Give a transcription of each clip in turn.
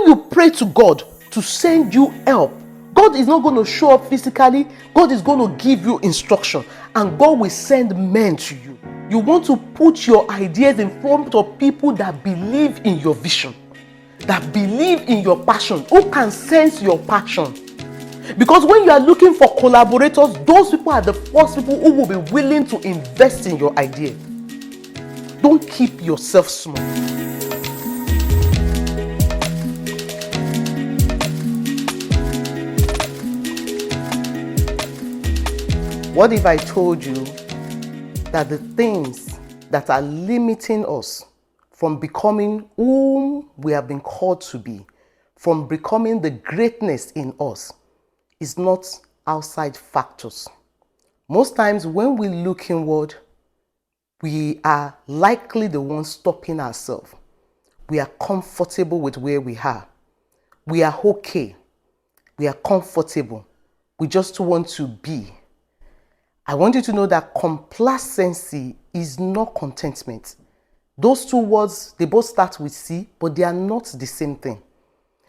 when you pray to God to send you help, God is not going to show up physically. God is going to give you instruction, and God will send men to you. You want to put your ideas in front of people that believe in your vision, that believe in your passion, who can sense your passion. Because when you are looking for collaborators, those people are the first people who will be willing to invest in your idea. Don't keep yourself small. What if I told you that the things that are limiting us from becoming whom we have been called to be, from becoming the greatness in us, is not outside factors? Most times when we look inward, we are likely the ones stopping ourselves. We are comfortable with where we are. We are okay. We are comfortable. We just want to be. I want you to know that complacency is not contentment. Those two words, they both start with C, but they are not the same thing.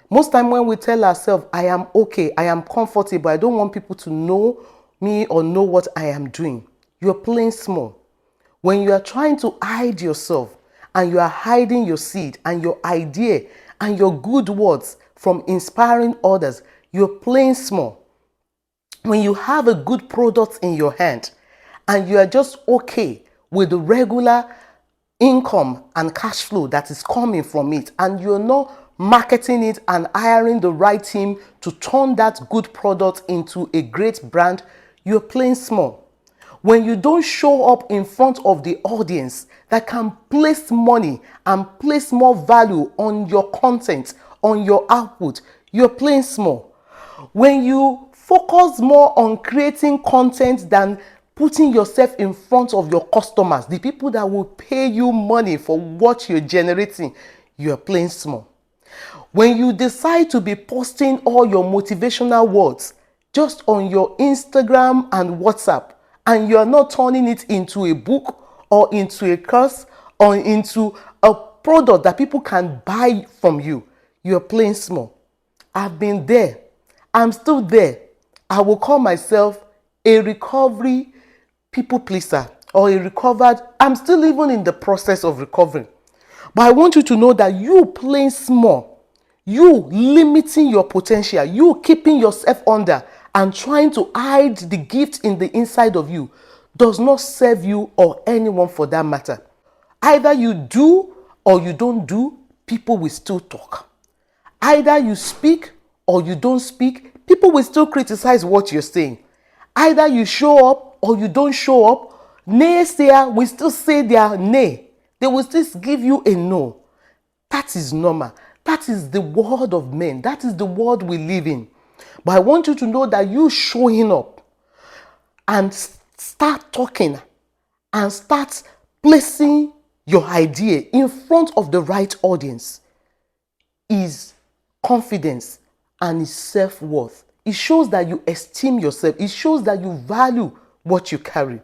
Most time when we tell ourselves, I am okay, I am comfortable, I don't want people to know me or know what I am doing, you're playing small. When you are trying to hide yourself and you are hiding your seed and your idea and your good words from inspiring others, you're playing small. When you have a good product in your hand and you are just okay with the regular income and cash flow that is coming from it, and you're not marketing it and hiring the right team to turn that good product into a great brand, you're playing small. When you don't show up in front of the audience that can place money and place more value on your content, on your output, you're playing small. When you focus more on creating content than putting yourself in front of your customers, the people that will pay you money for what you're generating, you're playing small. When you decide to be posting all your motivational words just on your Instagram and WhatsApp, and you're not turning it into a book or into a course or into a product that people can buy from you, you're playing small. I've been there. I'm still there. I will call myself a recovery people pleaser or a recovered. I'm still even in the process of recovering. But I want you to know that you playing small, you limiting your potential, you keeping yourself under and trying to hide the gift in the inside of you does not serve you or anyone for that matter. Either you do or you don't do, people will still talk. Either you speak or you don't speak, people will still criticize what you're saying. Either you show up or you don't show up, naysayer will still say their nay. They will still give you a no. That is normal. That is the world of men. That is the world we live in. But I want you to know that you showing up and start talking and start placing your idea in front of the right audience is confidence and is self-worth. It shows that you esteem yourself. It shows that you value what you carry.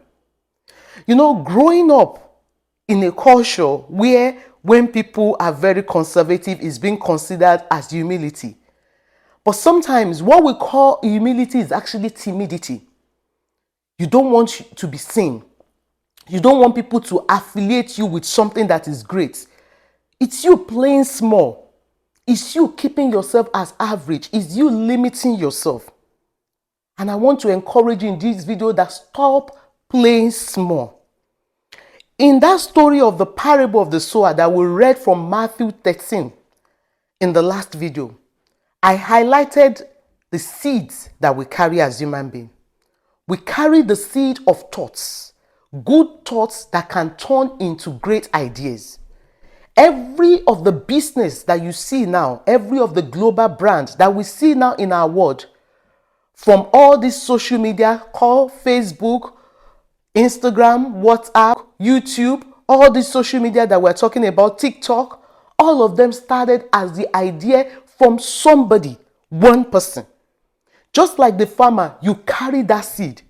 You know, growing up in a culture where when people are very conservative is being considered as humility. But sometimes what we call humility is actually timidity. You don't want to be seen. You don't want people to affiliate you with something that is great. It's you playing small. It's you keeping yourself as average. It's you limiting yourself. And I want to encourage you in this video that stop playing small. In that story of the parable of the sower that we read from Matthew 13 in the last video, I highlighted the seeds that we carry as human beings. We carry the seed of thoughts, good thoughts that can turn into great ideas. Every of the business that you see now, every of the global brands that we see now in our world, from all these social media called Facebook, Instagram, WhatsApp, YouTube, all these social media that we're talking about, TikTok, all of them started as the idea from somebody, one person. Just like the farmer, you carry that seed.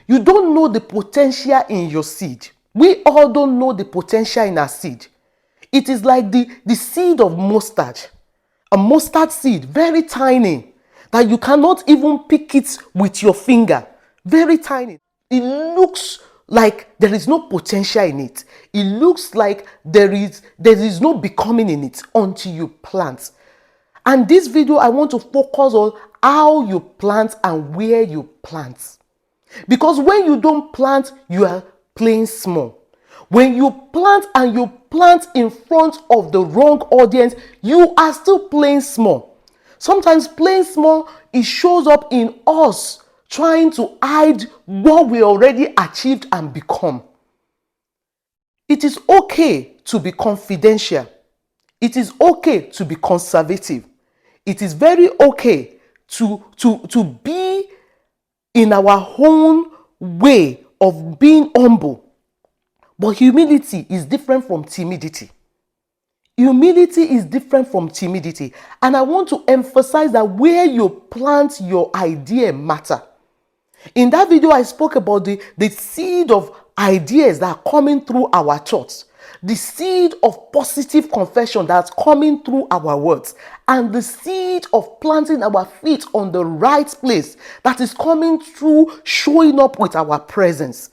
You don't know the potential in your seed. We all don't know the potential in our seed. It is like the seed of mustard. A mustard seed, very tiny, that you cannot even pick it with your finger. Very tiny. It looks like there is no potential in it. It looks like there is no becoming in it until you plant. And this video, I want to focus on how you plant and where you plant. Because when you don't plant, you are playing small. When you plant and you plant in front of the wrong audience, you are still playing small. Sometimes playing small, it shows up in us trying to hide what we already achieved and become. It is okay to be confidential. It is okay to be conservative. It is very okay to be in our own way of being humble. But humility is different from timidity. Humility is different from timidity. And I want to emphasize that where you plant your idea matter. In that video, I spoke about the seed of ideas that are coming through our thoughts, the seed of positive confession that's coming through our words, and the seed of planting our feet on the right place that is coming through showing up with our presence.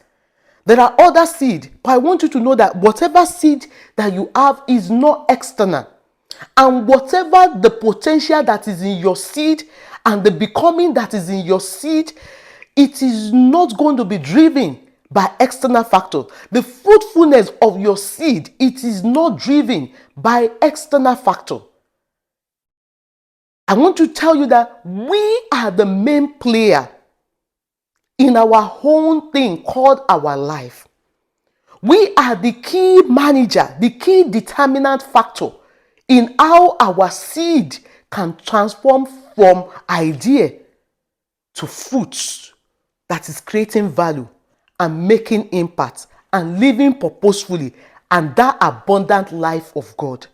There are other seed, but I want you to know that whatever seed that you have is not external. And whatever the potential that is in your seed and the becoming that is in your seed, it is not going to be driven by external factors. The fruitfulness of your seed, it is not driven by external factor. I want to tell you that we are the main player in our own thing called our life. We are the key manager, the key determinant factor in how our seed can transform from idea to fruits that is creating value and making impact and living purposefully and that abundant life of God.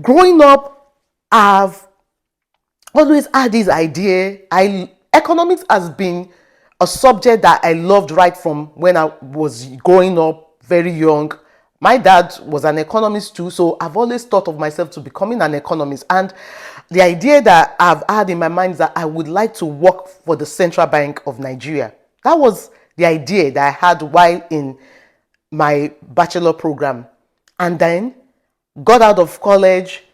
Growing up, I've always had this idea. Economics has been a subject that I loved right from when I was growing up, very young. My dad was an economist too, so I've always thought of myself to becoming an economist. And the idea that I've had in my mind is that I would like to work for the Central Bank of Nigeria. That was the idea that I had while in my bachelor program. And then got out of college,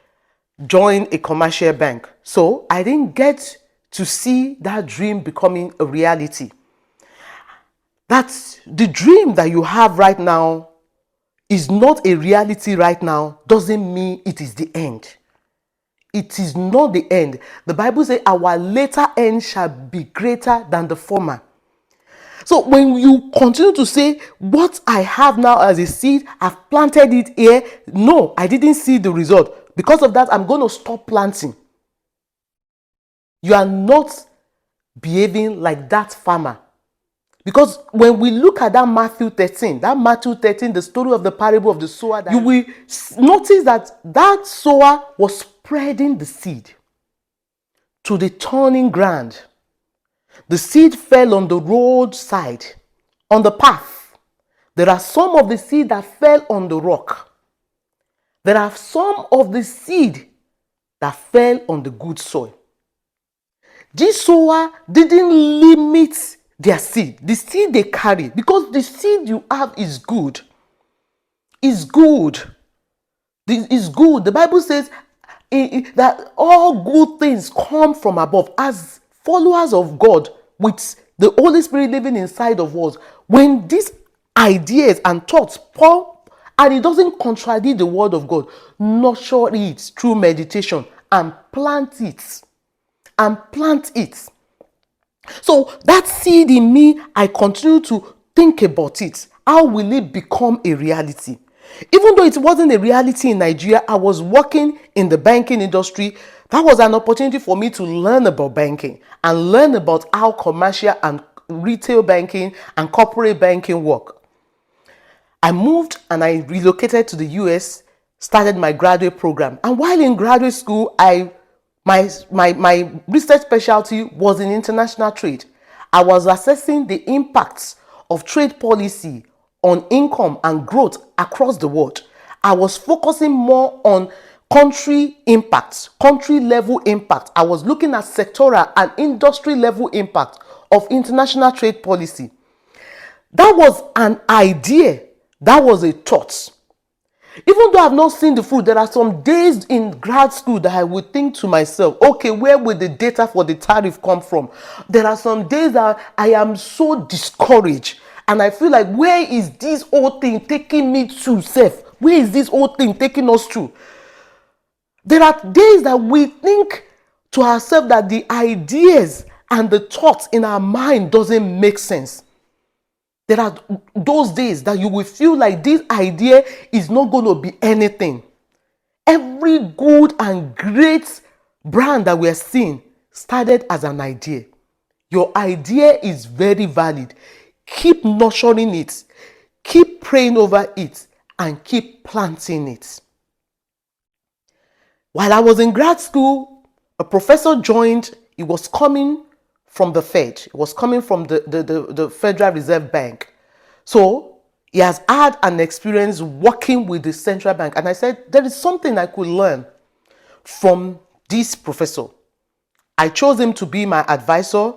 joined a commercial bank. So I didn't get to see that dream becoming a reality. That's the dream that you have right now is not a reality right now, doesn't mean it is the end. It is not the end. The Bible says our later end shall be greater than the former. So when you continue to say, what I have now as a seed, I've planted it here. No, I didn't see the result. Because of that, I'm going to stop planting. You are not behaving like that farmer. Because when we look at that Matthew 13, the story of the parable of the sower, you will notice that sower was spreading the seed to the turning ground. The seed fell on the roadside, on the path. There are some of the seed that fell on the rock. There are some of the seed that fell on the good soil. This sower didn't limit their seed, the seed they carry, because the seed you have is good. Is good. Is good. The Bible says that all good things come from above. As followers of God, with the Holy Spirit living inside of us, when these ideas and thoughts pop and it doesn't contradict the word of God, nurture it through meditation and plant it. And plant it. So that seed in me, I continue to think about it. How will it become a reality? Even though it wasn't a reality in Nigeria, I was working in the banking industry. That was an opportunity for me to learn about banking and learn about how commercial and retail banking and corporate banking work. I moved and I relocated to the US, started my graduate program. And while in graduate school, my research specialty was in international trade. I was assessing the impacts of trade policy on income and growth across the world. I was focusing more on country impact, country level impact. I was looking at sectoral and industry level impact of international trade policy. That was an idea. That was a thought. Even though I've not seen the fruit, there are some days in grad school that I would think to myself, okay, where will the data for the tariff come from? There are some days that I am so discouraged and I feel like, where is this whole thing taking me to, Seth? Where is this whole thing taking us to? There are days that we think to ourselves that the ideas and the thoughts in our mind doesn't make sense. There are those days that you will feel like this idea is not going to be anything. Every good and great brand that we're seeing started as an idea. Your idea is very valid. Keep nurturing it. Keep praying over it and keep planting it. While I was in grad school, a professor joined. He was coming from the Fed. It was coming from the Federal Reserve Bank. So he has had an experience working with the central bank. And I said, there is something I could learn from this professor. I chose him to be my advisor.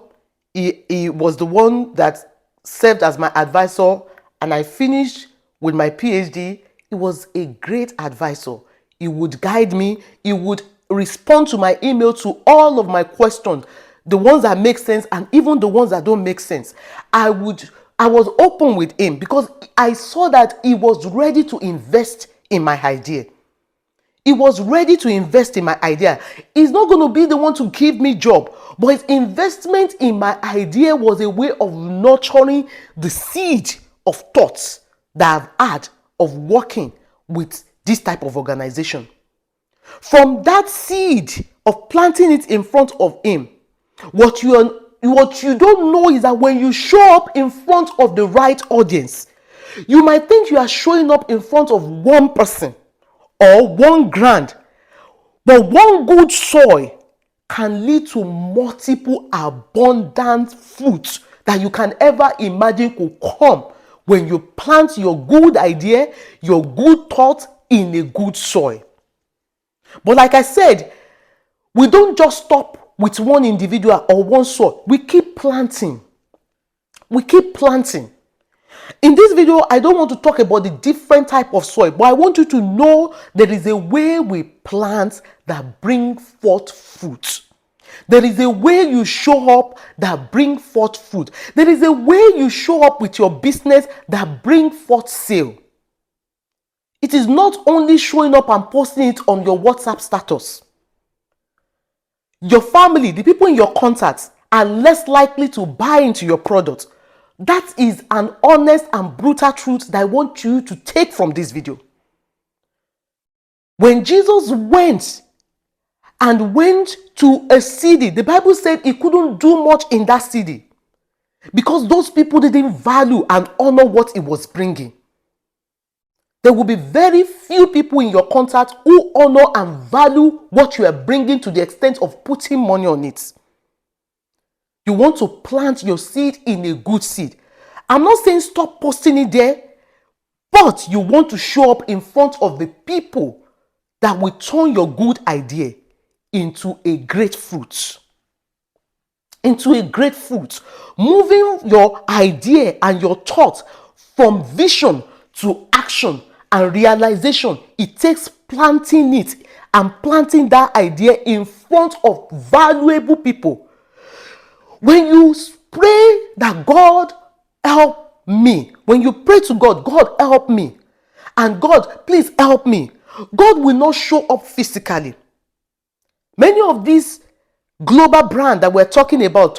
He was the one that served as my advisor. And I finished with my PhD. He was a great advisor. He would guide me. He would respond to my email to all of my questions. The ones that make sense and even the ones that don't make sense. I was open with him because I saw that he was ready to invest in my idea. He was ready to invest in my idea. He's not going to be the one to give me job, but his investment in my idea was a way of nurturing the seed of thoughts that I've had of working with this type of organization. From that seed of planting it in front of him, what you don't know is that when you show up in front of the right audience, you might think you are showing up in front of one person or one grant, but one good soil can lead to multiple abundant fruits that you can ever imagine could come when you plant your good idea, your good thought in a good soil. But like I said, we don't just stop with one individual or one soil. We keep planting. We keep planting. In this video, I don't want to talk about the different type of soil, but I want you to know there is a way we plant that bring forth fruit. There is a way you show up that bring forth fruit. There is a way you show up with your business that bring forth sale. It is not only showing up and posting it on your WhatsApp status. Your family, the people in your contacts, are less likely to buy into your product. That is an honest and brutal truth that I want you to take from this video. When Jesus went to a city, the Bible said he couldn't do much in that city because those people didn't value and honor what he was bringing. There will be very few people in your contact who honor and value what you are bringing to the extent of putting money on it. You want to plant your seed in a good seed. I'm not saying stop posting it there, but you want to show up in front of the people that will turn your good idea into a great fruit. Into a great fruit. Moving your idea and your thought from vision to action and realization. It takes planting it and planting that idea in front of valuable people. When you pray that God help me, when you pray to God, God help me, and God please help me, God will not show up physically. Many of these global brands that we're talking about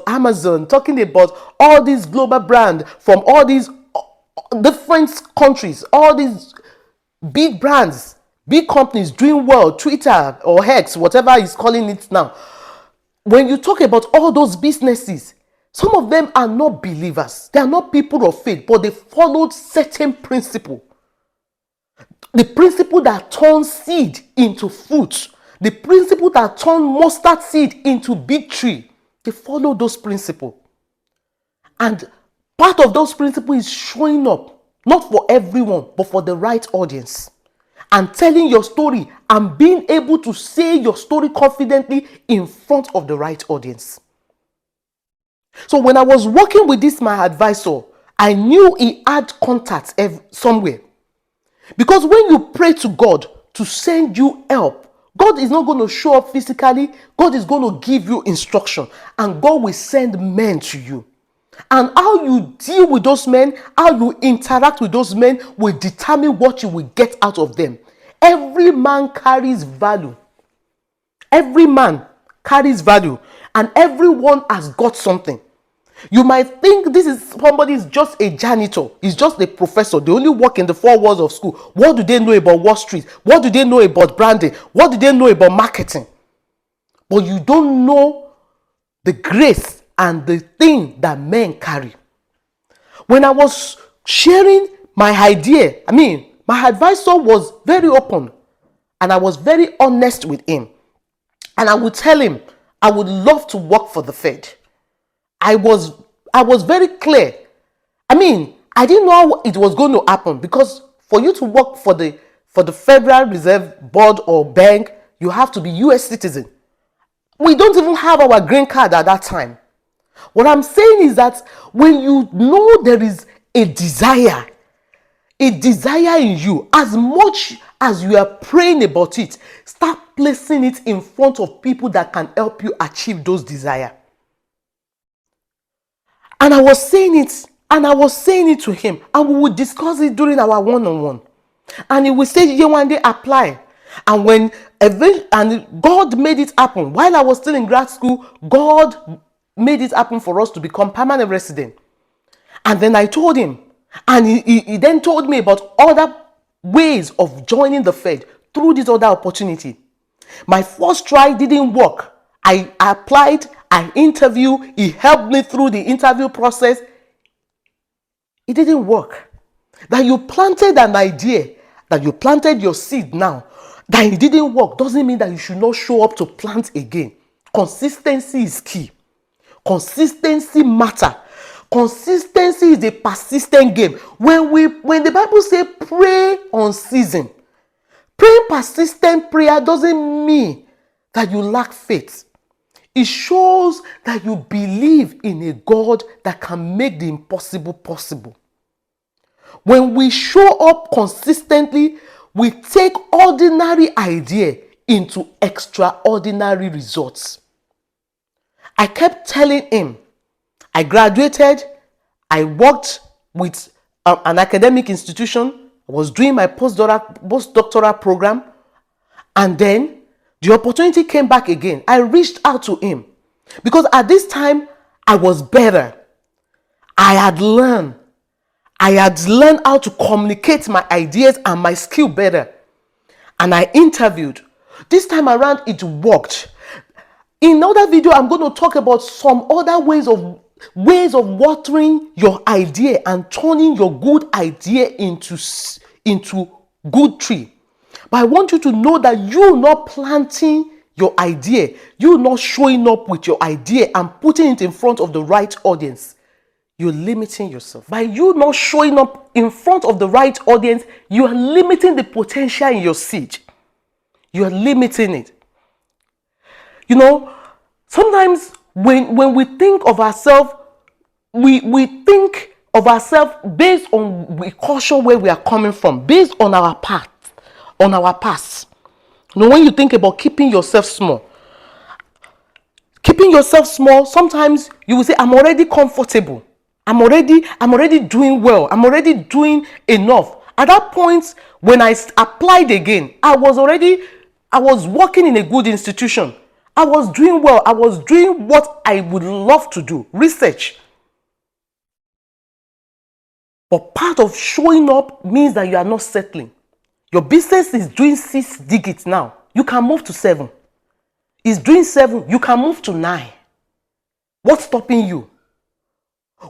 Amazon, talking about all these global brands from all these different countries, all these big brands, big companies doing well, Twitter or X, whatever he's calling it now. When you talk about all those businesses, some of them are not believers. They are not people of faith, but they followed certain principle. The principle that turns seed into fruit. The principle that turns mustard seed into big tree. They follow those principles. And part of those principles is showing up, not for everyone, but for the right audience. and telling your story and being able to say your story confidently in front of the right audience. So when I was working with this my advisor, I knew he had contacts somewhere. Because when you pray to God to send you help, God is not going to show up physically. God is going to give you instruction, and God will send men to you. And how you deal with those men, how you interact with those men will determine what you will get out of them. Every man carries value. Every man carries value, and everyone has got something. You might think this is somebody is just a janitor, is just a professor. They only work in the four walls of school. What do they know about Wall Street? What do they know about branding? What do they know about marketing? But you don't know the grace and the thing that men carry. When I was sharing my idea, my advisor was very open, and I was very honest with him. And I would tell him, I would love to work for the Fed. I was very clear. I didn't know how it was going to happen, because for you to work for the Federal Reserve Board or bank, you have to be US citizen. We don't even have our green card at that time. What I'm saying is that when you know there is a desire in you, as much as you are praying about it, start placing it in front of people that can help you achieve those desires. And I was saying it to him, and we would discuss it during our one-on-one. And he would say, Yewande, apply. And God made it happen. While I was still in grad school, God made it happen for us to become permanent resident. And then I told him, and he then told me about other ways of joining the Fed through this other opportunity. My first try didn't work. I applied, I interviewed, he helped me through the interview process. It didn't work. That you planted an idea, that you planted your seed now, that it didn't work doesn't mean that you should not show up to plant again. Consistency is key. Consistency matters. Consistency is a persistent game. When the Bible says pray on season, praying persistent prayer doesn't mean that you lack faith. It shows that you believe in a God that can make the impossible possible. When we show up consistently, we take ordinary idea into extraordinary results. I kept telling him, I graduated, I worked with an academic institution, I was doing my postdoctoral program, and then the opportunity came back again. I reached out to him because at this time I was better. I had learned how to communicate my ideas and my skill better. And I interviewed. This time around it worked. In another video, I'm going to talk about some other ways of watering your idea and turning your good idea into good tree. But I want you to know that you're not planting your idea, you're not showing up with your idea and putting it in front of the right audience. You're limiting yourself. By you not showing up in front of the right audience, you are limiting the potential in your seed. You are limiting it. Sometimes when we think of ourselves, we think of ourselves based on we caution where we are coming from, based on our past. When you think about keeping yourself small, sometimes you will say, I'm already comfortable. I'm already doing well. I'm already doing enough. At that point, when I applied again, I was working in a good institution. I was doing well. I was doing what I would love to do, research. But part of showing up means that you are not settling. Your business is doing 6 digits now. You can move to 7. It's doing 7. You can move to 9. What's stopping you?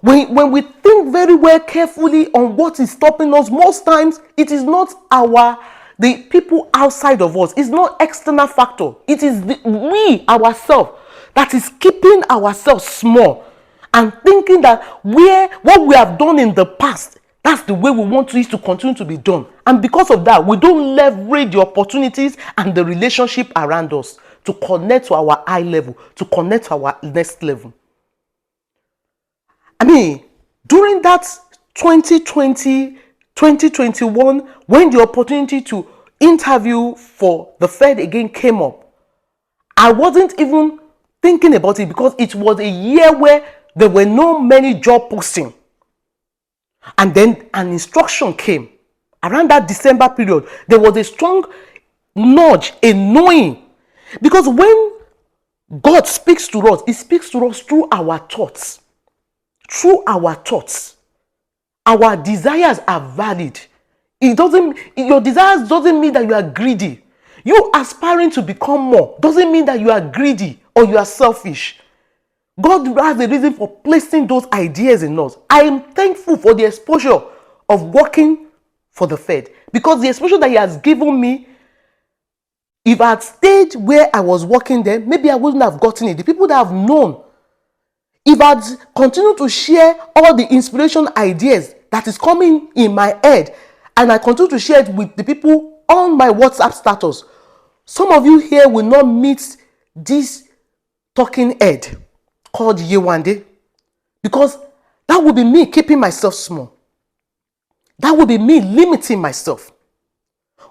When we think very well carefully on what is stopping us, most times it is not the people outside of us. It's not external factor. It is we ourselves that is keeping ourselves small and thinking that what we have done in the past, That's the way we want it to continue to be done. And because of that, we don't leverage the opportunities and the relationship around us to connect to our high level, to connect to our next level. I mean, during that 2020, 2021, when the opportunity to interview for the Fed again came up, I wasn't even thinking about it because it was a year where there were no many job postings. And then an instruction came around that December period. There was a strong nudge, a knowing, because when God speaks to us, He speaks to us through our thoughts. Through our thoughts. Our desires are valid. Your desires doesn't mean that you are greedy. You aspiring to become more doesn't mean that you are greedy or you are selfish. God has a reason for placing those ideas in us. I am thankful for the exposure of working for the Fed, because the exposure that He has given me, if I had stayed where I was working there, maybe I wouldn't have gotten it. The people that have known, if I had continued to share all the inspiration ideas that is coming in my head, and I continue to share it with the people on my WhatsApp status, some of you here will not meet this talking head called Yewande, because that would be me keeping myself small. That would be me limiting myself.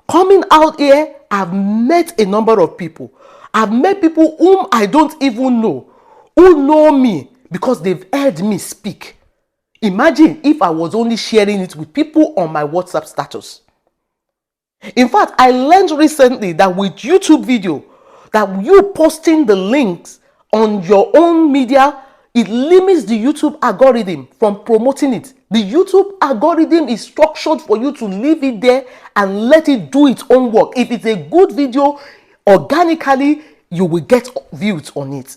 Coming out here, I've met a number of people. I've met people whom I don't even know, who know me because they've heard me speak. Imagine if I was only sharing it with people on my WhatsApp status. In fact, I learned recently that with YouTube video, that you posting the links on your own media, it limits the YouTube algorithm from promoting it. The YouTube algorithm is structured for you to leave it there and let it do its own work. If it's a good video, organically, you will get views on it.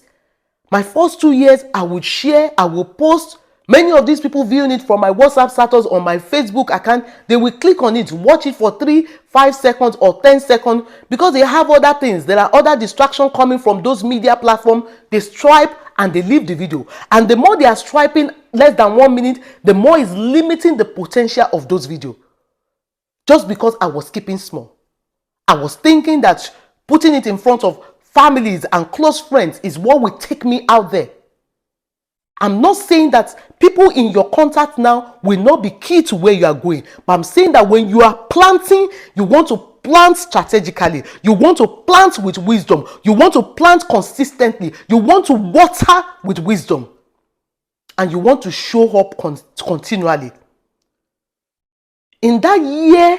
My first 2 years, I would share, I will post. Many of these people viewing it from my WhatsApp status on my Facebook account, they will click on it, watch it for 3, 5 seconds or 10 seconds because they have other things. There are other distractions coming from those media platforms. They swipe and they leave the video. And the more they are swiping less than 1 minute, the more is limiting the potential of those videos. Just because I was keeping small. I was thinking that putting it in front of families and close friends is what will take me out there. I'm not saying that people in your contact now will not be key to where you are going. But I'm saying that when you are planting, you want to plant strategically. You want to plant with wisdom. You want to plant consistently. You want to water with wisdom. And you want to show up continually. In that year,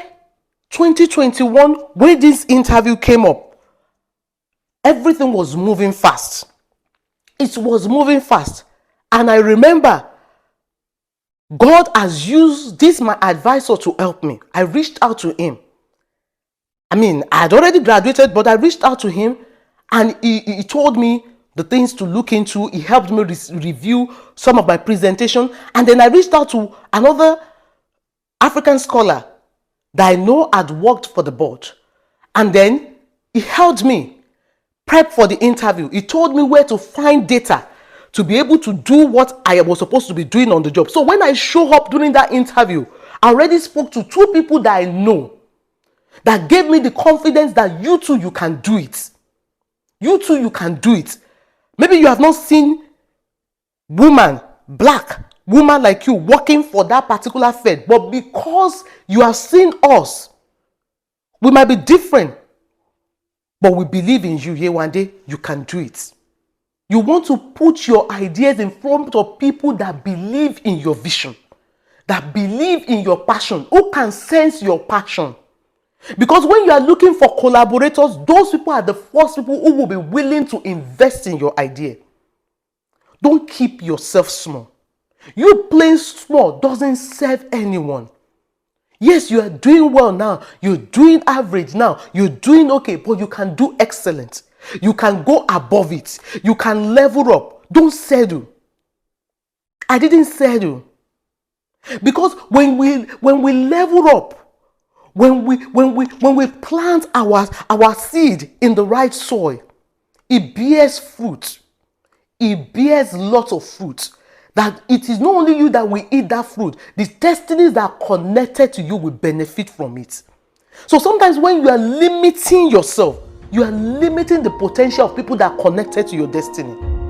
2021, when this interview came up, everything was moving fast. It was moving fast. And I remember God has used this, my advisor, to help me. I reached out to him. I mean, I had already graduated, but I reached out to him and he told me the things to look into. He helped me review some of my presentation. And then I reached out to another African scholar that I know had worked for the board. And then he helped me prep for the interview. He told me where to find data to be able to do what I was supposed to be doing on the job. So when I show up during that interview, I already spoke to 2 people that I know that gave me the confidence that you too, you can do it. You too, you can do it. Maybe you have not seen black woman like you working for that particular Fed, but because you have seen us, we might be different, but we believe in you. Here one day, you can do it. You want to put your ideas in front of people that believe in your vision, that believe in your passion, who can sense your passion. Because when you are looking for collaborators, those people are the first people who will be willing to invest in your idea. Don't keep yourself small. You playing small doesn't serve anyone. Yes, you are doing well now. You're doing average now. You're doing okay, but you can do excellent. You can go above it. You can level up. Don't settle. I didn't settle. Because when we level up, when we plant our seed in the right soil, it bears fruit. It bears lots of fruit. That it is not only you that will eat that fruit, the destinies that are connected to you will benefit from it. So sometimes when you are limiting yourself, you are limiting the potential of people that are connected to your destiny.